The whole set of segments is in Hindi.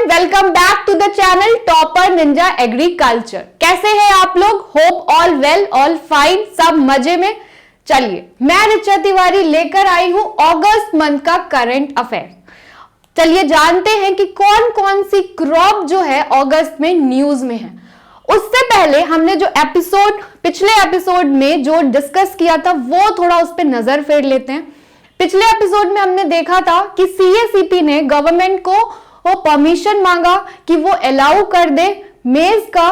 Welcome back to the channel topper ninja agriculture. कैसे हैं आप लोग? Hope all well, all fine, सब मजे में। चलिए, मैं ऋचा तिवारी लेकर आई हूं अगस्त मंथ का करंट अफेयर। चलिए जानते हैं कि कौन कौन सी क्रॉप जो है अगस्त में न्यूज में है। उससे पहले हमने जो पिछले एपिसोड में जो डिस्कस किया था वो थोड़ा उस पर नजर फेर लेते हैं। पिछले एपिसोड में हमने देखा था कि सीएसीपी ने गवर्नमेंट को वो परमिशन मांगा कि वो अलाउ कर दे मेज का,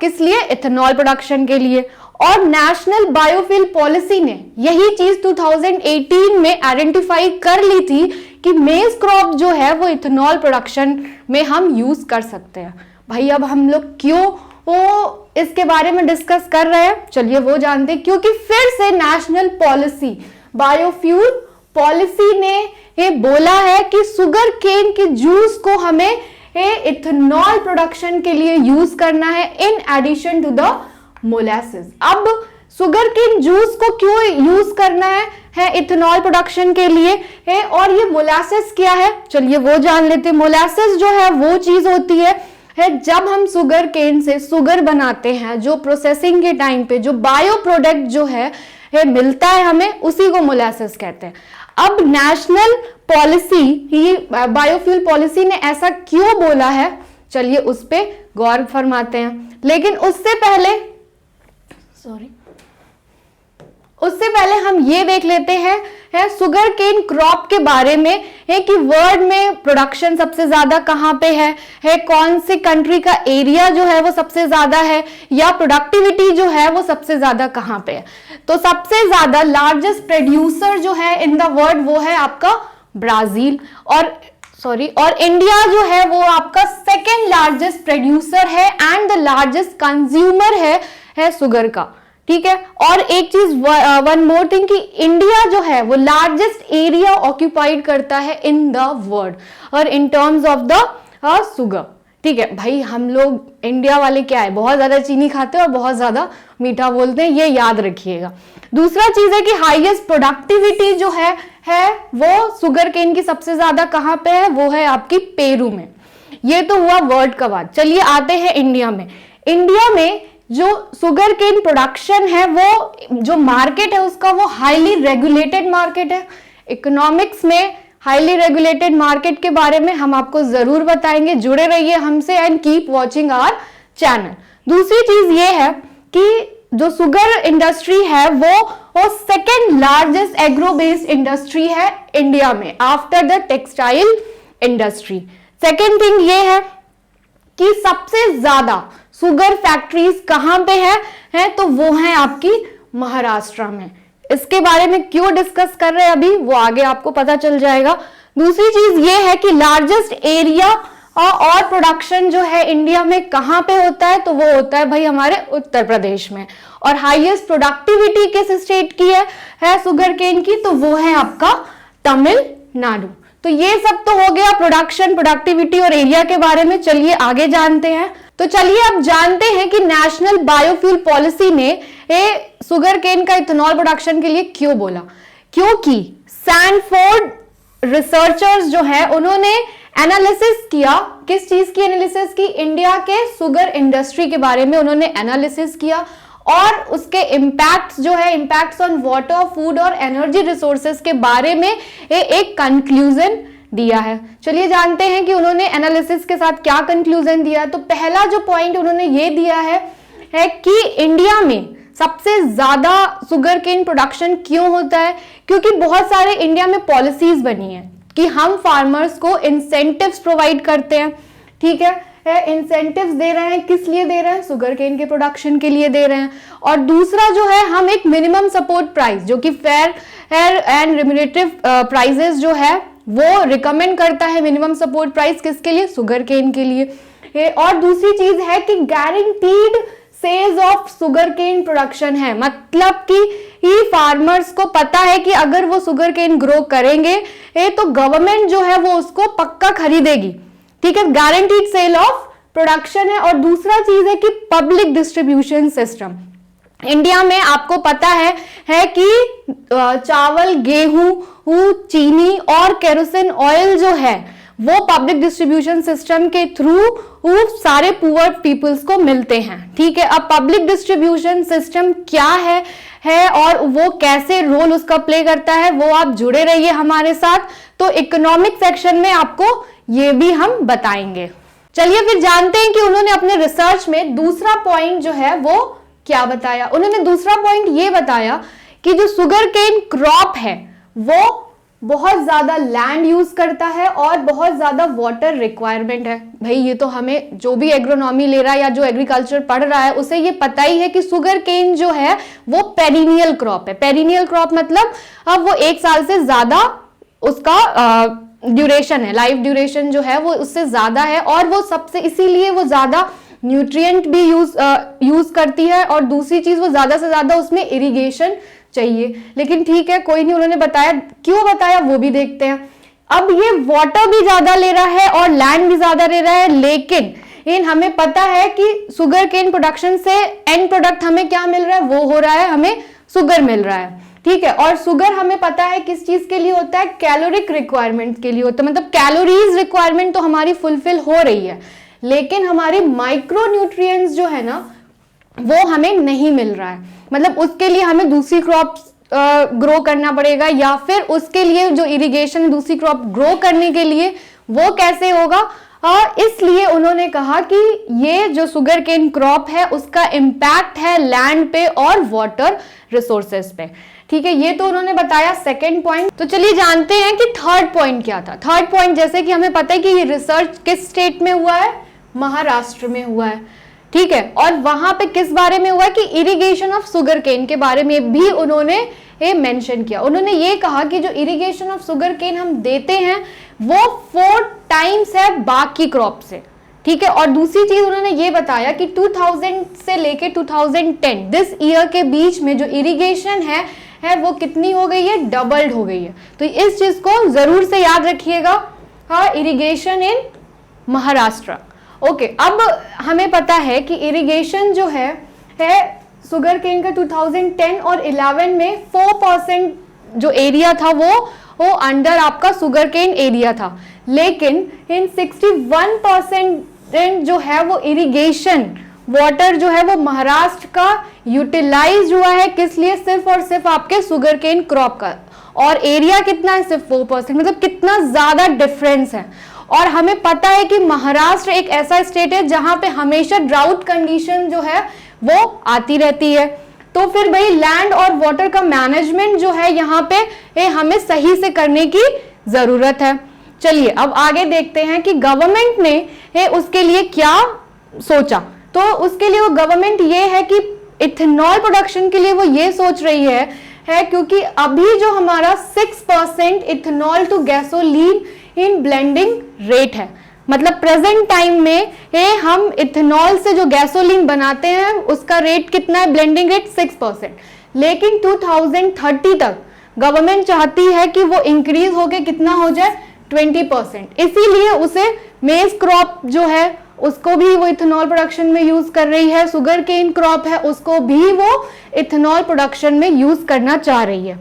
किस लिए? इथेनॉल प्रोडक्शन के लिए। और नेशनल बायोफ्यूल पॉलिसी ने यही चीज 2018 में आइडेंटिफाई कर ली थी कि मेज क्रॉप जो है वो इथेनॉल प्रोडक्शन में हम यूज कर सकते हैं। भाई अब हम लोग क्यों वो इसके बारे में डिस्कस कर रहे हैं, चलिए वो जानते हैं। क्योंकि फिर से नेशनल पॉलिसी बायोफ्यूल पॉलिसी ने ये बोला है कि सुगर केन के जूस को हमें इथेनॉल प्रोडक्शन के लिए यूज करना है in addition to the molasses. अब सुगर केन जूस को क्यों यूज करना है इथेनॉल प्रोडक्शन के लिए है, और ये मोलासेस क्या है चलिए वो जान लेते हैं। मोलासेस जो है वो चीज होती है जब हम सुगर केन से शुगर बनाते हैं, जो प्रोसेसिंग के टाइम पे जो बायो प्रोडक्ट जो है मिलता है हमें, उसी को मोलासेस कहते हैं। अब नेशनल पॉलिसी ही बायोफ्यूल पॉलिसी ने ऐसा क्यों बोला है, चलिए उस पे गौर फरमाते हैं। लेकिन उससे पहले हम ये देख लेते हैं सुगर केन क्रॉप के बारे में है कि वर्ल्ड में प्रोडक्शन सबसे ज्यादा कहां पे है कौन सी कंट्री का एरिया जो है वो सबसे ज्यादा है, या प्रोडक्टिविटी जो है वो सबसे ज्यादा कहां पे है। तो सबसे ज्यादा लार्जेस्ट प्रोड्यूसर जो है इन द वर्ल्ड वो है आपका ब्राजील, और इंडिया जो है वो आपका सेकेंड लार्जेस्ट प्रोड्यूसर है एंड द लार्जेस्ट कंज्यूमर है शुगर का। ठीक है, और एक चीज वन मोर थिंग कि इंडिया जो है वो लार्जेस्ट एरिया ऑक्यूपाइड करता है इन द वर्ल्ड और in terms of the sugar. ठीक है भाई, हम लोग इंडिया वाले क्या है, बहुत ज्यादा चीनी खाते हैं और बहुत ज्यादा मीठा बोलते हैं, ये याद रखिएगा। दूसरा चीज है कि हाईएस्ट प्रोडक्टिविटी जो है वो शुगर केन की सबसे ज्यादा कहां पे है, वो है आपकी पेरू में। ये तो हुआ वर्ल्ड का बात। चलिए आते हैं इंडिया में। इंडिया में जो शुगर केन प्रोडक्शन है वो जो मार्केट है उसका वो हाईली रेगुलेटेड मार्केट है। इकोनॉमिक्स में हाईली रेगुलेटेड मार्केट के बारे में हम आपको जरूर बताएंगे, जुड़े रहिए हमसे and keep watching our channel. दूसरी चीज ये है कि जो शुगर इंडस्ट्री है वो second largest agro based industry है इंडिया में after the textile industry. Second thing ये है कि सबसे ज्यादा शुगर फैक्ट्रीज कहां पे है तो वो है आपकी महाराष्ट्र में। इसके बारे में क्यों डिस्कस कर रहे हैं अभी, वो आगे आपको पता चल जाएगा। दूसरी चीज ये है कि लार्जेस्ट एरिया और प्रोडक्शन जो है इंडिया में कहां पे होता है, तो वो होता है भाई हमारे उत्तर प्रदेश में। और हाईएस्ट प्रोडक्टिविटी किस स्टेट की है शुगर केन की, तो वो है आपका तमिलनाडु। तो ये सब तो हो गया प्रोडक्शन, प्रोडक्टिविटी और एरिया के बारे में। चलिए आगे जानते हैं। तो चलिए अब जानते हैं कि नेशनल बायोफ्यूल पॉलिसी ने शुगर केन का इथेनॉल प्रोडक्शन के लिए क्यों बोला। क्योंकि सैनफोर्ड रिसर्चर्स जो है उन्होंने एनालिसिस किया। किस चीज की एनालिसिस की? इंडिया के शुगर इंडस्ट्री के बारे में उन्होंने एनालिसिस किया और उसके इम्पैक्ट्स जो है, इम्पैक्ट्स ऑन वाटर, फूड और एनर्जी रिसोर्सेज के बारे में एक कंक्लूजन दिया है। चलिए जानते हैं कि उन्होंने एनालिसिस के साथ क्या कंक्लूजन दिया। तो पहला जो पॉइंट उन्होंने ये दिया है कि इंडिया में सबसे ज्यादा शुगर केन प्रोडक्शन क्यों होता है, क्योंकि बहुत सारे इंडिया में पॉलिसीज बनी है कि हम फार्मर्स को इंसेंटिव्स प्रोवाइड करते हैं। ठीक है, इंसेंटिव्स दे रहे हैं, किस लिए दे रहे हैं? शुगर केन के प्रोडक्शन के लिए दे रहे हैं। और दूसरा जो है हम एक मिनिमम सपोर्ट प्राइस जो कि फेयर एंड रिम्यूनरेटिव प्राइसेस जो है वो रिकमेंड करता है। मिनिमम सपोर्ट प्राइस किसके लिए? शुगर केन के लिए। और दूसरी चीज है कि guaranteed sales of sugar cane production है, मतलब कि फार्मर्स को पता है कि अगर वो शुगर केन ग्रो करेंगे तो गवर्नमेंट जो है वो उसको पक्का खरीदेगी। ठीक है, गारंटीड सेल ऑफ प्रोडक्शन है। और दूसरा चीज है कि पब्लिक डिस्ट्रीब्यूशन सिस्टम। इंडिया में आपको पता है कि चावल, गेहूं, चीनी और केरोसिन ऑयल जो है वो पब्लिक डिस्ट्रीब्यूशन सिस्टम के थ्रू वो सारे पुअर पीपल्स को मिलते हैं। ठीक है, अब पब्लिक डिस्ट्रीब्यूशन सिस्टम क्या है और वो कैसे रोल उसका प्ले करता है, वो आप जुड़े रहिए हमारे साथ। तो इकोनॉमिक सेक्शन में आपको ये भी हम बताएंगे। चलिए फिर जानते हैं कि उन्होंने अपने रिसर्च में दूसरा पॉइंट जो है वो क्या बताया। उन्होंने दूसरा पॉइंट ये बताया कि जो शुगर केन क्रॉप है वो बहुत ज्यादा लैंड यूज करता है और बहुत ज्यादा वाटर रिक्वायरमेंट है। भाई ये तो हमें जो भी एग्रोनॉमी ले रहा है या जो एग्रीकल्चर पढ़ रहा है उसे ये पता ही है कि शुगर केन जो है वो पेरिनियल क्रॉप है। पेरिनियल क्रॉप मतलब अब वो 1 साल से ज्यादा उसका ड्यूरेशन है, लाइफ ड्यूरेशन जो है वो उससे ज्यादा है और वो सबसे इसीलिए वो ज्यादा न्यूट्रिएंट भी यूज करती है और दूसरी चीज वो ज्यादा से ज्यादा उसमें इरिगेशन चाहिए। लेकिन ठीक है, कोई नहीं, उन्होंने बताया, क्यों बताया वो भी देखते हैं। अब ये वाटर भी ज्यादा ले रहा है और लैंड भी ज्यादा ले रहा है, लेकिन हमें पता है कि शुगर केन प्रोडक्शन से एंड प्रोडक्ट हमें क्या मिल रहा है, वो हो रहा है, हमें शुगर मिल रहा है। ठीक है, और शुगर हमें पता है किस चीज के लिए होता है, कैलोरिक रिक्वायरमेंट के लिए होता है, मतलब कैलोरीज रिक्वायरमेंट तो हमारी फुलफिल हो रही है, लेकिन हमारे माइक्रो न्यूट्रिएंट्स जो है ना वो हमें नहीं मिल रहा है। मतलब उसके लिए हमें दूसरी क्रॉप ग्रो करना पड़ेगा या फिर उसके लिए जो इरिगेशन दूसरी क्रॉप ग्रो करने के लिए वो कैसे होगा। इसलिए उन्होंने कहा कि ये जो शुगर केन क्रॉप है उसका इम्पैक्ट है लैंड पे और वाटर रिसोर्सेज पे। ठीक है, ये तो उन्होंने बताया सेकंड पॉइंट। तो चलिए जानते हैं कि थर्ड पॉइंट क्या था। थर्ड पॉइंट, जैसे कि हमें पता है कि ये रिसर्च किस स्टेट में हुआ है, महाराष्ट्र में हुआ है। ठीक है, और वहां पे किस बारे में हुआ है कि इरिगेशन ऑफ शुगर केन के बारे में भी उन्होंने ये मेंशन किया। उन्होंने ये कहा कि जो इरिगेशन ऑफ शुगर केन हम देते हैं वो 4 टाइम्स है बाकी क्रॉप से। ठीक है, और दूसरी चीज उन्होंने ये बताया कि 2000 से लेके 2010 दिस ईयर के बीच में जो इरिगेशन है वो कितनी हो गई है, डबल्ड हो गई है। तो इस चीज को जरूर से याद रखिएगा। हाँ, इरिगेशन इन महाराष्ट्र। ओके, अब हमें पता है कि इरिगेशन जो है शुगर केन का 2010 और 11 में 4% जो एरिया था वो अंडर आपका शुगर केन एरिया था, लेकिन इन 61% जो है वो इरिगेशन वाटर जो है वो महाराष्ट्र का यूटिलाइज हुआ है। किस लिए, सिर्फ और सिर्फ आपके शुगर केन क्रॉप का, और एरिया कितना है, सिर्फ 4%। मतलब कितना ज्यादा डिफरेंस है। और हमें पता है कि महाराष्ट्र एक ऐसा स्टेट है जहां पे हमेशा ड्राउट कंडीशन जो है वो आती रहती है। तो फिर भाई लैंड और वाटर का मैनेजमेंट जो है यहाँ पे हमें सही से करने की जरूरत है। चलिए अब आगे देखते हैं कि गवर्नमेंट ने उसके लिए क्या सोचा। तो उसके लिए वो गवर्नमेंट ये है कि इथेनॉल प्रोडक्शन के लिए वो ये सोच रही है क्योंकि अभी जो हमारा 6% ethanol to gasoline in blending rate है। मतलब प्रेजेंट टाइम में हम इथेनॉल से जो गैसोलीन बनाते हैं उसका रेट कितना है, ब्लेंडिंग रेट 6%। लेकिन 2030 तक गवर्नमेंट चाहती है कि वो इंक्रीज होके कितना हो जाए, 20%। इसीलिए उसे मेज क्रॉप जो है उसको भी वो इथेनॉल प्रोडक्शन में यूज कर रही है, शुगर केन क्रॉप है उसको भी वो इथेनॉल प्रोडक्शन में यूज करना चाह रही है।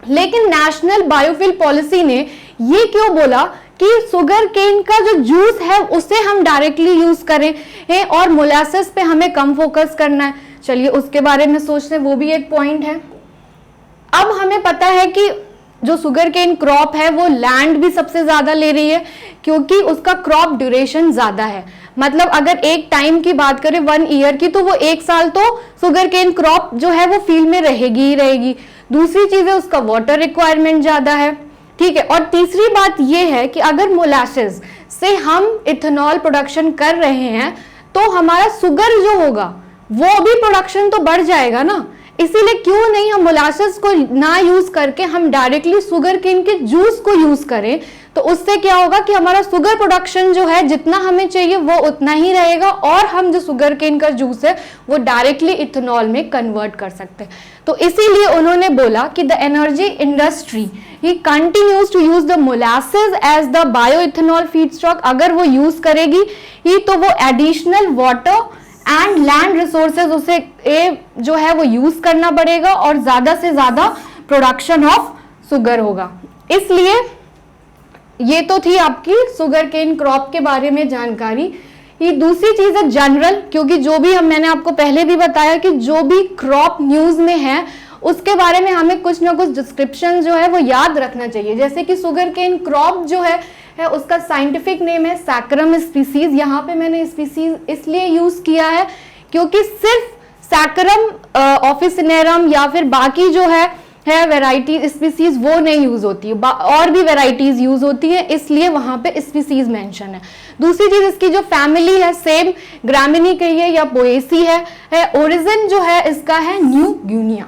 लेकिन नेशनल बायोफ्यूल पॉलिसी ने ये क्यों बोला कि शुगर केन का जो जूस है उसे हम डायरेक्टली यूज करें और मोलासेस पे हमें कम फोकस करना है। चलिए उसके बारे में सोचते हैं, वो भी एक पॉइंट है। अब हमें पता है कि जो शुगर केन क्रॉप है वो लैंड भी सबसे ज्यादा ले रही है क्योंकि उसका क्रॉप ड्यूरेशन ज्यादा है। मतलब अगर एक टाइम की बात करें 1 ईयर की, तो वो 1 साल तो शुगर केन क्रॉप जो है वो फील्ड में रहेगी ही रहेगी। दूसरी चीज है उसका वाटर रिक्वायरमेंट ज्यादा है। ठीक है, और तीसरी बात यह है कि अगर मोलासेस से हम इथेनॉल प्रोडक्शन कर रहे हैं तो हमारा शुगर जो होगा वो भी प्रोडक्शन तो बढ़ जाएगा ना। इसीलिए क्यों नहीं हम मोलासेस को ना यूज करके हम डायरेक्टली शुगर केन के जूस को यूज करें, तो उससे क्या होगा कि हमारा शुगर प्रोडक्शन जो है जितना हमें चाहिए वो उतना ही रहेगा और हम जो शुगर केन का जूस है वो डायरेक्टली इथेनॉल में कन्वर्ट कर सकते हैं। तो इसीलिए उन्होंने बोला कि द एनर्जी इंडस्ट्री ही continues to use the molasses as the bio ethanol feedstock. अगर वो यूज करेगी ही तो वो additional water and land resources उसे जो है वो यूज करना पड़ेगा और ज्यादा से ज्यादा प्रोडक्शन ऑफ शुगर होगा। इसलिए ये तो थी आपकी शुगर केन क्रॉप के बारे में जानकारी। ये दूसरी चीज है जनरल, क्योंकि जो भी मैंने आपको पहले भी बताया कि जो भी क्रॉप न्यूज में है उसके बारे में हमें कुछ ना कुछ डिस्क्रिप्शन जो है वो याद रखना चाहिए। जैसे कि शुगर केन क्रॉप जो है उसका साइंटिफिक नेम है सैकरम स्पीसीज। यहाँ पे मैंने स्पीसीज इसलिए यूज किया है क्योंकि सिर्फ सैकरम ऑफिसिनेरम या फिर बाकी जो है वैरायटी स्पीसीज वो नहीं यूज होती है, और भी वैरायटीज यूज होती है, इसलिए वहां पे स्पीसीज मेंशन है। दूसरी चीज इसकी जो फैमिली है सेम ग्रामिनी कहिए या पोएसी है ओरिजिन जो है इसका है न्यू गिनिया।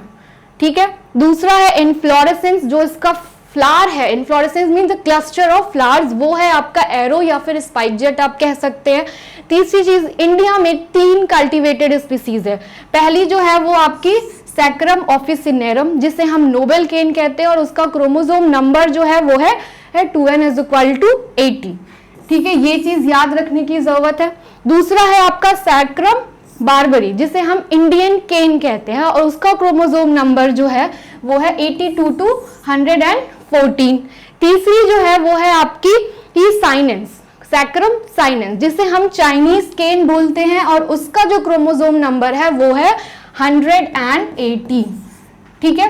ठीक है, दूसरा है इनफ्लोरेसेंस, जो इसका फ्लावर है, inflorescence mean the cluster of flowers, वो है आपका एरो या फिर स्पाइक जेट आप कह सकते हैं। तीसरी चीज इंडिया में 3 कल्टीवेटेड स्पीसीज है। पहली जो है वो आपकी सैकरम ऑफिसिनेरम जिसे हम नोबेल केन कहते हैं और उसका क्रोमोसोम नंबर जो है वो है 2n=80। ठीक है, ये चीज याद रखने की जरूरत है। दूसरा है आपका सैकरम बारबरी जिसे हम इंडियन केन कहते हैं और उसका क्रोमोसोम नंबर जो है वो है 82 to 114। तीसरी जो है वो है आपकी साइनेंस, सैकरम साइनेंस जिसे हम चाइनीज केन बोलते हैं और उसका जो क्रोमोसोम नंबर है वो है 180। ठीक है,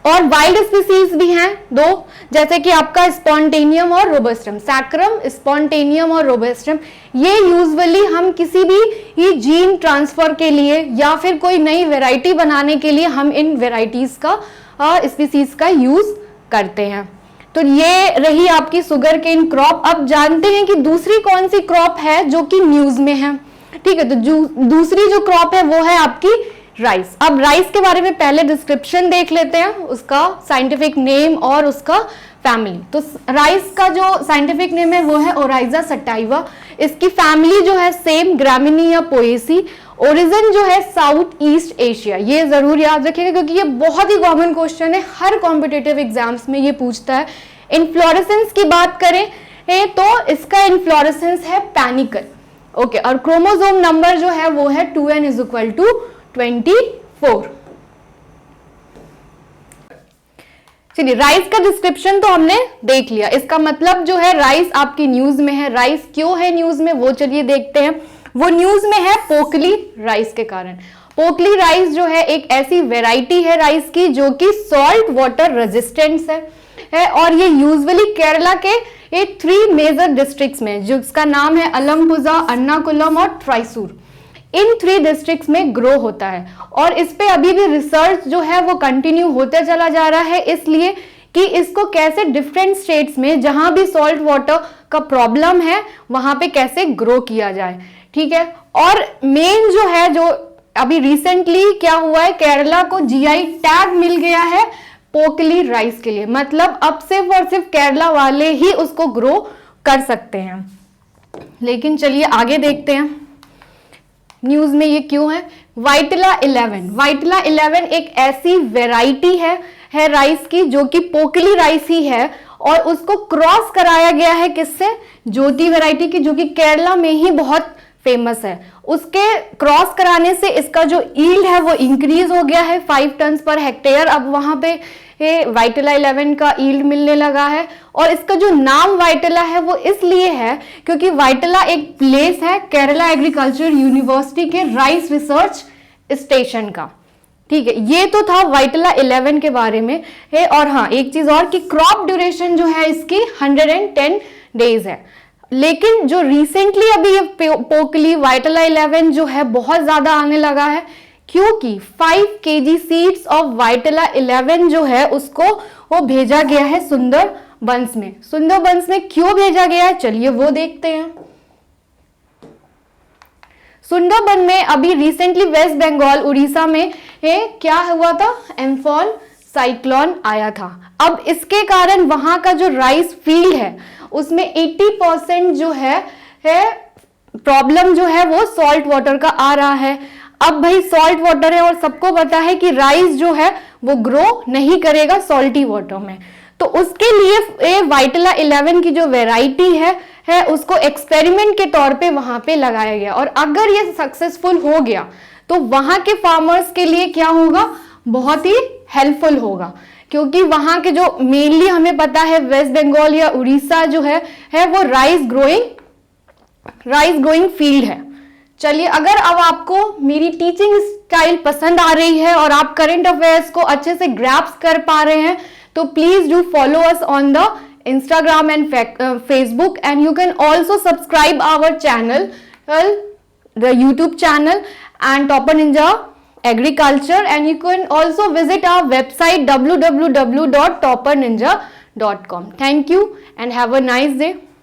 और वाइल्ड स्पीसीज भी हैं 2, जैसे कि आपका स्पॉन्टेनियम और रोबस्टम। सैकरम, स्पॉन्टेनियम और रोबस्टम ये यूजुअली हम किसी भी जीन ट्रांसफर के लिए या फिर कोई नई वैरायटी बनाने के लिए हम इन वैरायटीज का स्पीसीज का यूज करते हैं। तो ये रही आपकी शुगर केन क्रॉप। अब जानते हैं कि दूसरी कौन सी क्रॉप है जो कि न्यूज में है। ठीक है, तो दूसरी जो क्रॉप है वो है आपकी राइस। अब राइस के बारे में पहले डिस्क्रिप्शन देख लेते हैं, उसका साइंटिफिक नेम और उसका फैमिली। तो राइस का जो साइंटिफिक नेम है वो है ओराइजा सटाइवा। इसकी फैमिली जो है सेम ग्रामिनी या पोएसी। ओरिजिन जो है साउथ ईस्ट एशिया। ये जरूर याद रखिएगा क्योंकि ये बहुत ही कॉमन क्वेश्चन है, हर कॉम्पिटिटिव एग्जाम्स में ये पूछता है। इनफ्लोरेसेंस की बात करें तो इसका इनफ्लोरेसेंस है पैनिकल। ओके, और क्रोमोसोम नंबर जो है वो है 2n=24। चलिए, राइस का डिस्क्रिप्शन तो हमने देख लिया। इसका मतलब जो है राइस आपकी न्यूज में है। राइस क्यों है न्यूज में वो चलिए देखते हैं। वो न्यूज में है पोकली राइस के कारण। पोकली राइस जो है एक ऐसी वैरायटी है राइस की जो कि सॉल्ट वाटर रेजिस्टेंट है और ये यूजुअली केरला के 3 मेजर डिस्ट्रिक्ट्स में, जिसका नाम है अलमपुजा, अन्नाकुलम और ट्राइसूर, इन 3 डिस्ट्रिक्ट्स में ग्रो होता है। और इस पे अभी भी रिसर्च जो है वो कंटिन्यू होते चला जा रहा है, इसलिए कि इसको कैसे डिफरेंट स्टेट्स में जहां भी सॉल्ट वाटर का प्रॉब्लम है वहां पे कैसे ग्रो किया जाए। ठीक है, और मेन जो है जो अभी रिसेंटली क्या हुआ है, केरला को जीआई टैग मिल गया है पोकली राइस के लिए। मतलब अब सिर्फ और सिर्फ केरला वाले ही उसको ग्रो कर सकते हैं। लेकिन चलिए आगे देखते हैं न्यूज में ये क्यों है। वाइटला 11, वाइटला 11 एक ऐसी वेराइटी है राइस की जो कि पोकली राइस ही है और उसको क्रॉस कराया गया है किससे, ज्योति वैरायटी की, जो कि केरला में ही बहुत फेमस है। उसके क्रॉस कराने से इसका जो ईल्ड है वो इंक्रीज हो गया है 5 टन पर हेक्टेयर। अब वहां पे वाइटला 11 का ईल्ड मिलने लगा है। और इसका जो नाम वाइटला है वो इसलिए है क्योंकि वाइटला एक प्लेस है केरला एग्रीकल्चर यूनिवर्सिटी के राइस रिसर्च स्टेशन का। ठीक है, ये तो था वाइटला 11 के बारे में है। और हाँ, एक चीज और कि क्रॉप ड्यूरेशन जो है इसकी 110 डेज है। लेकिन जो रिसेंटली अभी ये पोकली वाइटला 11 जो है बहुत ज्यादा आने लगा है क्योंकि 5 kg सीड्स ऑफ वाइटला 11 जो है उसको वो भेजा गया है सुंदरबंस में। सुंदरबंस में क्यों भेजा गया है चलिए वो देखते हैं। सुंदरबन में अभी रिसेंटली वेस्ट बंगाल उड़ीसा में क्या हुआ था, एम्फॉन साइक्लोन आया था। अब इसके कारण वहां का जो राइस फील्ड है उसमें 80% जो है प्रॉब्लम जो है वो सॉल्ट वाटर का आ रहा है। अब भाई सॉल्ट वाटर है और सबको पता है कि राइस जो है वो ग्रो नहीं करेगा सॉल्टी वाटर में। तो उसके लिए वाइटला 11 की जो वेराइटी है उसको एक्सपेरिमेंट के तौर पे वहां पे लगाया गया। और अगर ये सक्सेसफुल हो गया तो वहां के फार्मर्स के लिए क्या होगा, बहुत ही हेल्पफुल होगा। क्योंकि वहां के जो मेनली हमें पता है वेस्ट बंगाल या उड़ीसा जो है वो राइस ग्रोइंग फील्ड है। चलिए, अगर अब आपको मेरी टीचिंग स्टाइल पसंद आ रही है और आप करंट अफेयर्स को अच्छे से ग्रैप्स कर पा रहे हैं, तो please do follow us on the Instagram and Facebook, and you can also subscribe our channel, the YouTube channel and Topper Ninja Agriculture, and you can also visit our website www.topperninja.com. Thank you and have a nice day.